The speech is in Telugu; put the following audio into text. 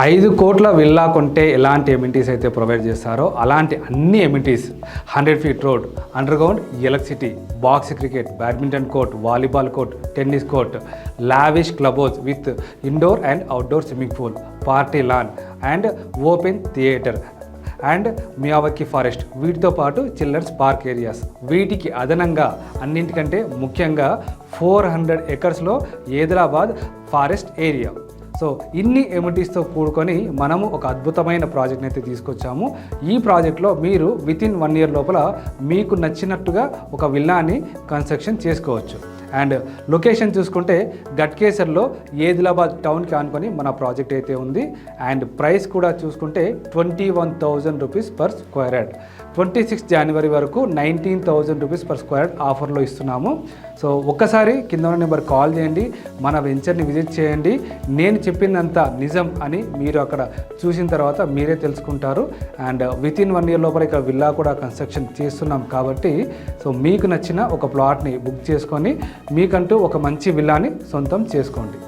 5 కోట్ల విల్లా కొంటే ఎలాంటి ఎమ్యూనిటీస్ అయితే ప్రొవైడ్ చేస్తారో అలాంటి అన్ని amenities 100 feet road, underground electricity, box cricket, badminton court, volleyball court, tennis court, lavish club house with indoor and outdoor swimming pool, party lawn and open theatre and Miyawaki forest, వీటితో పాటు చిల్డ్రన్స్ పార్క్ ఏరియాస్. వీటికి అదనంగా అన్నింటికంటే ముఖ్యంగా 400 ఎకర్స్లో ఏదిలాబాద్ ఫారెస్ట్ ఏరియా. సో ఇన్ని ఎమ్యూనిటీస్తో కూడుకొని మనము ఒక అద్భుతమైన ప్రాజెక్ట్ని అయితే తీసుకొచ్చాము. ఈ ప్రాజెక్ట్లో మీరు వితిన్ 1 ఇయర్ లోపల మీకు నచ్చినట్టుగా ఒక విల్లాని కన్స్ట్రక్షన్ చేసుకోవచ్చు. అండ్ లొకేషన్ చూసుకుంటే గట్కేసర్లో ఏదిలాబాద్ టౌన్కి ఆనుకొని మన ప్రాజెక్ట్ అయితే ఉంది. అండ్ ప్రైస్ కూడా చూసుకుంటే 21,000 రూపీస్ పర్ స్క్వేర్ యార్డ్. 26 జనవరి వరకు 19,000 రూపీస్ పర్ స్క్వేర్ యార్డ్ ఆఫర్లో ఇస్తున్నాము. సో ఒక్కసారి కింద ఉన్న నెంబర్ కాల్ చేయండి, మన వెంచర్ని విజిట్ చేయండి. నేను చెప్పిందంతా నిజం అని మీరు అక్కడ చూసిన తర్వాత మీరే తెలుసుకుంటారు. అండ్ వితిన్ 1 ఇయర్ లోపల ఇక్కడ విల్లా కూడా కన్స్ట్రక్షన్ చేస్తున్నాం కాబట్టి సో మీకు నచ్చిన ఒక ప్లాట్ని బుక్ చేసుకొని మీకంటూ ఒక మంచి విల్లాని సొంతం చేసుకోండి.